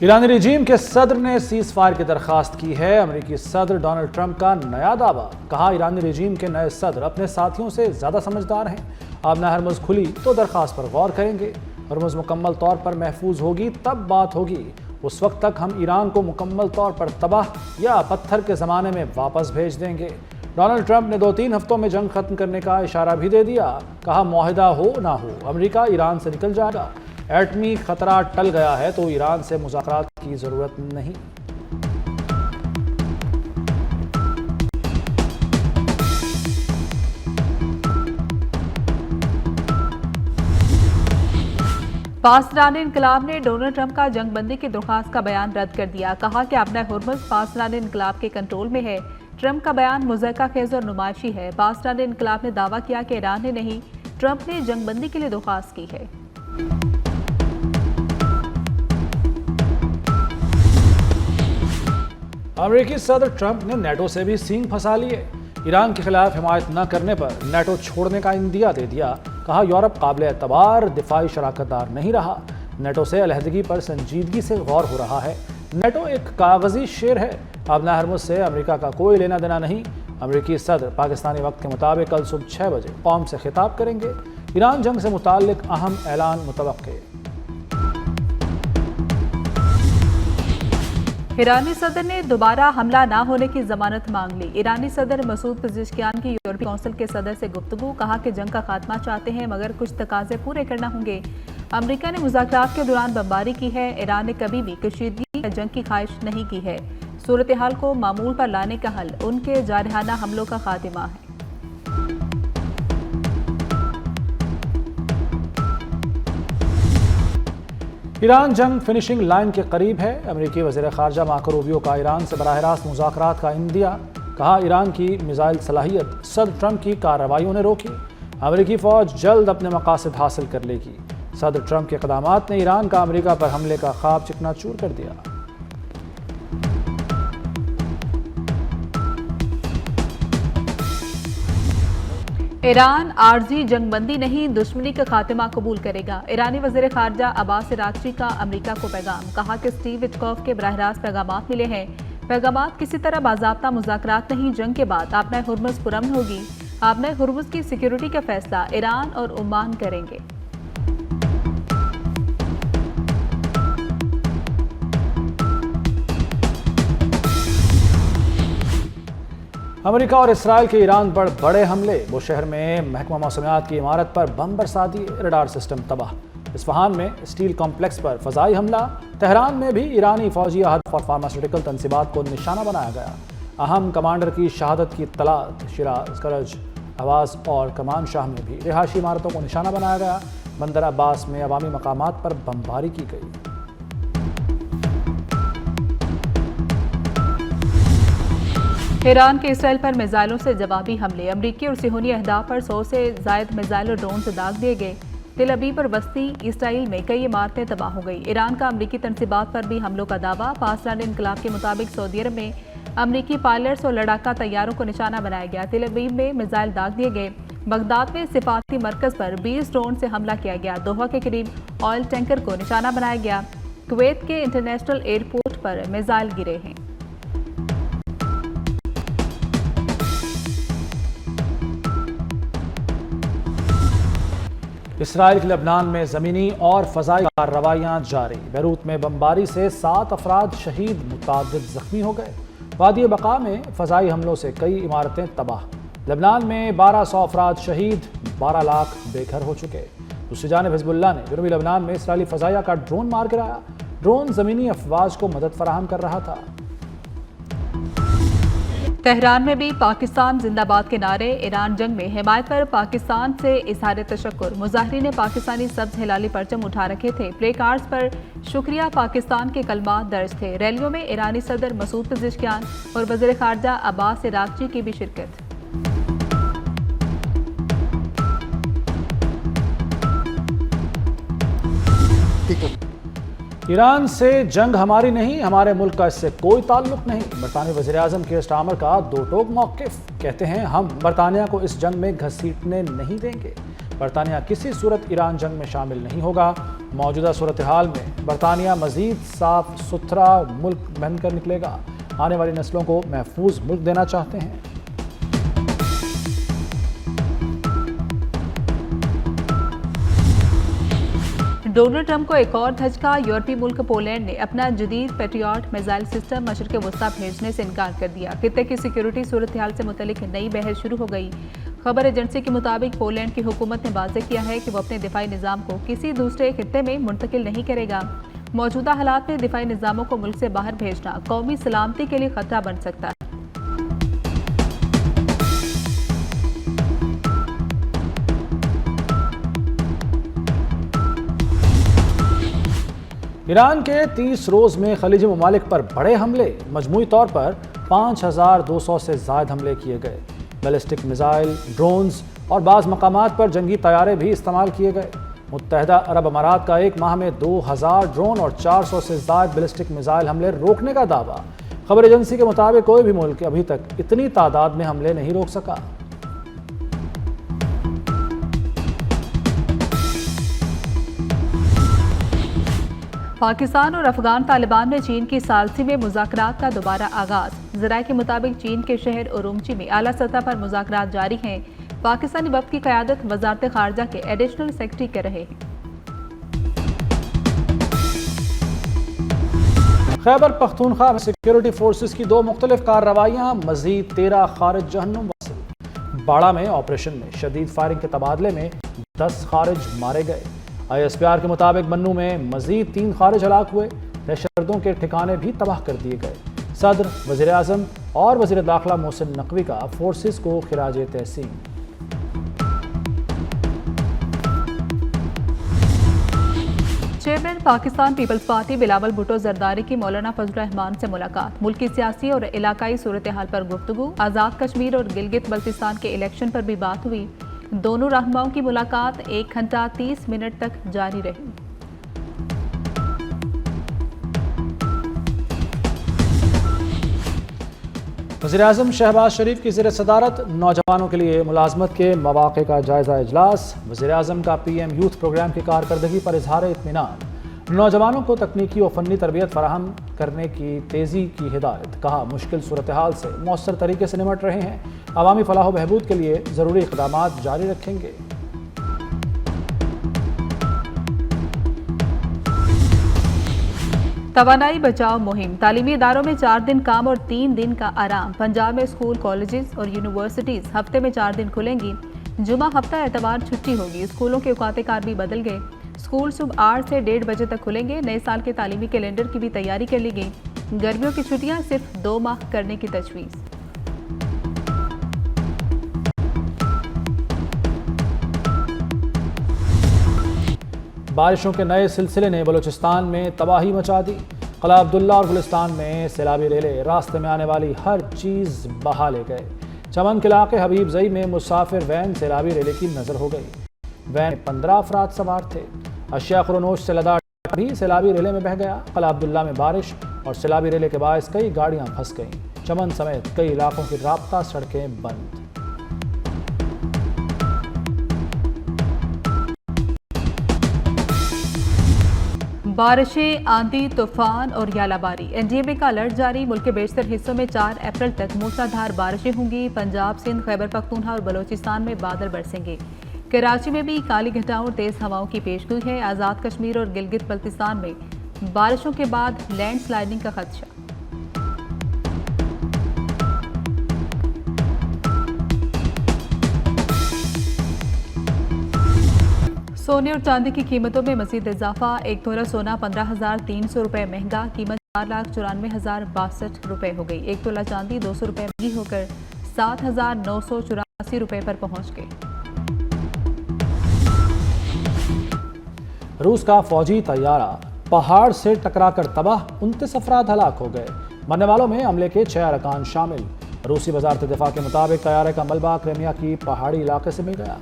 ایرانی رجیم کے صدر نے سیز فائر کی درخواست کی ہے۔ امریکی صدر ڈونلڈ ٹرمپ کا نیا دعویٰ، کہا ایرانی رجیم کے نئے صدر اپنے ساتھیوں سے زیادہ سمجھدار ہیں، آبنہ ہرمز کھلی تو درخواست پر غور کریں گے، ہرمز مکمل طور پر محفوظ ہوگی تب بات ہوگی، اس وقت تک ہم ایران کو مکمل طور پر تباہ یا پتھر کے زمانے میں واپس بھیج دیں گے۔ ڈونلڈ ٹرمپ نے 2-3 ہفتوں میں جنگ ختم کرنے کا اشارہ بھی دے دیا، کہا معاہدہ ہو نہ ہو امریکہ ایران سے نکل جائے گا، ایٹمی خطرہ ٹل گیا ہے تو ایران سے مذاکرات کی ضرورت نہیں۔ پاسداران انقلاب نے ڈونلڈ ٹرمپ کا جنگ بندی کی درخواست کا بیان رد کر دیا، کہا کہ اپنا ہرمز پاسداران انقلاب کے کنٹرول میں ہے۔ ٹرمپ کا بیان مضحکہ خیز اور نمائشی ہے۔ پاسداران انقلاب نے دعویٰ کیا کہ ایران نے نہیں، ٹرمپ نے جنگ بندی کے لیے درخواست کی ہے۔ امریکی صدر ٹرمپ نے نیٹو سے بھی سینگ پھنسا لیے، ایران کے خلاف حمایت نہ کرنے پر نیٹو چھوڑنے کا عندیہ دے دیا، کہا یورپ قابل اعتبار دفاعی شراکت دار نہیں رہا، نیٹو سے علیحدگی پر سنجیدگی سے غور ہو رہا ہے، نیٹو ایک کاغذی شیر ہے، آبنہ ہرمز سے امریکہ کا کوئی لینا دینا نہیں۔ امریکی صدر پاکستانی وقت کے مطابق کل صبح 6 بجے قوم سے خطاب کریں گے، ایران جنگ سے متعلق اہم اعلان متوقع۔ ایرانی صدر نے دوبارہ حملہ نہ ہونے کی ضمانت مانگ لی۔ ایرانی صدر مسعود پزشکیان کی یورپی کونسل کے صدر سے گفتگو، کہا کہ جنگ کا خاتمہ چاہتے ہیں مگر کچھ تقاضے پورے کرنا ہوں گے۔ امریکہ نے مذاکرات کے دوران بمباری کی ہے، ایران نے کبھی بھی کشیدگی یا جنگ کی خواہش نہیں کی ہے، صورتحال کو معمول پر لانے کا حل ان کے جارحانہ حملوں کا خاتمہ ہے۔ ایران جنگ فنشنگ لائن کے قریب ہے، امریکی وزیر خارجہ مارکو روبیو کا ایران سے براہ راست مذاکرات کا عندیہ، کہا ایران کی میزائل صلاحیت صدر ٹرمپ کی کارروائیوں نے روکی، امریکی فوج جلد اپنے مقاصد حاصل کر لے گی۔ صدر ٹرمپ کے اقدامات نے ایران کا امریکہ پر حملے کا خواب چکنا چور کر دیا۔ ایران عارضی جنگ بندی نہیں، دشمنی کا خاتمہ قبول کرے گا۔ ایرانی وزیر خارجہ عباس اراغچی کا امریکہ کو پیغام، کہا کہ اسٹیو وٹکوف کے براہ راست پیغامات ملے ہیں، پیغامات کسی طرح باضابطہ مذاکرات نہیں، جنگ کے بعد آبنہ ہرمز پرامن ہوگی، آبنہ ہرمز کی سیکیورٹی کا فیصلہ ایران اور عمان کریں گے۔ امریکہ اور اسرائیل کے ایران پر بڑے حملے، وہ شہر میں محکمہ موسمیات کی عمارت پر بم برسا دیے، ریڈار سسٹم تباہ، اصفہان میں اسٹیل کمپلیکس پر فضائی حملہ، تہران میں بھی ایرانی فوجی ہدف اور فارماسیوٹیکل تنصیبات کو نشانہ بنایا گیا، اہم کمانڈر کی شہادت کی اطلاعات، شیراز، کرج، اواز اور کرمان شاہ میں بھی رہائشی عمارتوں کو نشانہ بنایا گیا، بندر عباس میں عوامی مقامات پر بمباری کی گئی۔ ایران کے اسرائیل پر میزائلوں سے جوابی حملے، امریکی اور صہیونی اہداف پر 100 سے زائد میزائل اور ڈرون سے داغ دیے گئے، تل ابیب اور وسطی اسرائیل میں کئی عمارتیں تباہ ہو گئی۔ ایران کا امریکی تنصیبات پر بھی حملوں کا دعویٰ، پاسداران انقلاب کے مطابق سعودی عرب میں امریکی پائلٹس اور لڑاکا طیاروں کو نشانہ بنایا گیا، تل ابیب میں میزائل داغ دیے گئے، بغداد میں سفارتی مرکز پر 20 ڈرون سے حملہ کیا گیا، دوحہ کے قریب آئل ٹینکر کو نشانہ بنایا گیا، کویت کے انٹرنیشنل ایئرپورٹ پر میزائل گرے ہیں۔ اسرائیل کے لبنان میں زمینی اور فضائی کارروائیاں جاری، بیروت میں بمباری سے 7 افراد شہید، متعدد زخمی ہو گئے، وادی بقا میں فضائی حملوں سے کئی عمارتیں تباہ، لبنان میں 1200 افراد شہید، 12 لاکھ بے گھر ہو چکے۔ دوسری جانب حزب اللہ نے جنوبی لبنان میں اسرائیلی فضائیہ کا ڈرون مار گرایا، ڈرون زمینی افواج کو مدد فراہم کر رہا تھا۔ تہران میں بھی پاکستان زندہ باد کے نعرے، ایران جنگ میں حمایت پر پاکستان سے اظہار تشکر، مظاہرین نے پاکستانی سبز ہلالی پرچم اٹھا رکھے تھے، پلے کارڈز پر شکریہ پاکستان کے کلمات درج تھے، ریلیوں میں ایرانی صدر مسعود پزشکیان اور وزیر خارجہ عباس اراغچی کی بھی شرکت۔ ایران سے جنگ ہماری نہیں، ہمارے ملک کا اس سے کوئی تعلق نہیں، برطانوی وزیر اعظم کیئر سٹارمر کا دو ٹوک موقف، کہتے ہیں ہم برطانیہ کو اس جنگ میں گھسیٹنے نہیں دیں گے، برطانیہ کسی صورت ایران جنگ میں شامل نہیں ہوگا، موجودہ صورتحال میں برطانیہ مزید صاف ستھرا ملک بن کر نکلے گا، آنے والی نسلوں کو محفوظ ملک دینا چاہتے ہیں۔ ڈونلڈ ٹرمپ کو ایک اور دھچکا، یورپی ملک پولینڈ نے اپنا جدید پیٹریاٹ میزائل سسٹم مشرق وسطیٰ بھیجنے سے انکار کر دیا۔ خطے کی سیکیورٹی صورتحال سے متعلق نئی بحث شروع ہو گئی۔ خبر ایجنسی کے مطابق پولینڈ کی حکومت نے واضح کیا ہے کہ وہ اپنے دفاعی نظام کو کسی دوسرے خطے میں منتقل نہیں کرے گا۔ موجودہ حالات میں دفاعی نظاموں کو ملک سے باہر بھیجنا قومی سلامتی کے لیے خطرہ بن سکتا ہے۔ ایران کے 30 روز میں خلیجی ممالک پر بڑے حملے، مجموعی طور پر 5200 سے زائد حملے کیے گئے۔ بیلسٹک میزائل، ڈرونز اور بعض مقامات پر جنگی طیارے بھی استعمال کیے گئے۔ متحدہ عرب امارات کا ایک ماہ میں 2000 ڈرون اور 400 سے زائد بیلسٹک میزائل حملے روکنے کا دعویٰ۔ خبر ایجنسی کے مطابق کوئی بھی ملک ابھی تک اتنی تعداد میں حملے نہیں روک سکا۔ پاکستان اور افغان طالبان میں چین کی ثالثی میں مذاکرات کا دوبارہ آغاز۔ ذرائع کے مطابق چین کے شہر ارومچی میں اعلیٰ سطح پر مذاکرات جاری ہیں۔ پاکستانی وفد کی قیادت وزارت خارجہ کے ایڈیشنل سیکرٹری کر رہے ہیں۔ خیبر پختونخوا میں سیکیورٹی فورسز کی 2 مختلف کارروائیاں، مزید 13 خارج جہنم واصل۔ باڑہ میں آپریشن میں شدید فائرنگ کے تبادلے میں 10 خارج مارے گئے۔ ISPR کے مطابق بنوں میں مزید 3 خارج ہلاک ہوئے۔ دہشت گردوں کے ٹھکانے بھی تباہ کر دیے گئے۔ صدر، وزیر اعظم اور وزیر داخلہ محسن نقوی کا فورسز کو خراج تحسین۔ چیئرمین پاکستان پیپلز پارٹی بلاول بھٹو زرداری کی مولانا فضل الرحمان سے ملاقات، ملکی سیاسی اور علاقائی صورتحال پر گفتگو۔ آزاد کشمیر اور گلگت بلتستان کے الیکشن پر بھی بات ہوئی۔ دونوں رہنماؤں کی ملاقات 1 گھنٹہ 30 منٹ تک جاری رہی۔ وزیر اعظم شہباز شریف کی زیر صدارت نوجوانوں کے لیے ملازمت کے مواقع کا جائزہ اجلاس۔ وزیر اعظم کا PM یوتھ پروگرام کی کارکردگی پر اظہار اطمینان۔ نوجوانوں کو تکنیکی و فنی تربیت فراہم کرنے کی تیزی کی ہدایت۔ کہا مشکل صورتحال سے مؤثر طریقے سے نمٹ رہے ہیں، عوامی فلاح و بہبود کے لیے ضروری اقدامات جاری رکھیں گے۔ توانائی بچاؤ مہم، تعلیمی اداروں میں 4 دن کام اور 3 دن کا آرام۔ پنجاب میں اسکول، کالجز اور یونیورسٹیز ہفتے میں 4 دن کھلیں گی۔ جمعہ ہفتہ اتوار چھٹی ہوگی۔ اسکولوں کے اوقات کار بھی بدل گئے۔ اسکول صبح 8 سے 1:30 بجے تک کھلیں گے۔ نئے سال کے تعلیمی کیلنڈر کی بھی تیاری کر لی گئی۔ گرمیوں کی چھٹیاں صرف 2 ماہ کرنے کی تجویز۔ بارشوں کے نئے سلسلے نے بلوچستان میں تباہی مچا دی۔ قلعہ عبداللہ اور گلستان میں سیلابی ریلے راستے میں آنے والی ہر چیز بہا لے گئے۔ چمن کے علاقے حبیب زئی میں مسافر وین سیلابی ریلے کی نظر ہو گئی۔ وین 15 افراد سوار تھے۔ اشیاء خرونوش سے لدا بھی سیلابی ریلے میں بہہ گیا۔ قلعہ عبداللہ میں بارش اور سیلابی ریلے کے باعث کئی گاڑیاں پھنس گئیں۔ چمن سمیت کئی علاقوں کی رابطہ سڑکیں بند۔ بارشیں، آندھی، طوفان اور یالہ باری، NDMA کا الرٹ جاری۔ ملک کے بیشتر حصوں میں 4 اپریل تک موسلادھار بارشیں ہوں گی۔ پنجاب، سندھ، خیبر پختونخوا اور بلوچستان میں بادل برسیں گے۔ کراچی میں بھی کالی گھٹاؤں اور تیز ہواؤں کی پیشگوئی ہے۔ آزاد کشمیر اور گلگت بلتستان میں بارشوں کے بعد لینڈ سلائڈنگ کا خدشہ۔ سونے اور چاندی کی قیمتوں میں مزید اضافہ۔ 1 تولہ سونا 15,300 روپے مہنگا، قیمت 4,94,062 روپے ہو گئی۔ 1 تولہ چاندی 200 روپے مہنگی ہو کر 7,984 روپے پر پہنچ گئی۔ روس کا فوجی طیارہ پہاڑ سے ٹکرا کر تباہ، 29 افراد ہلاک ہو گئے۔ مرنے والوں میں عملے کے 6 ارکان شامل۔ روسی وزارت دفاع کے مطابق طیارے کا ملبہ کرائمیا کی پہاڑی علاقے سے مل گیا۔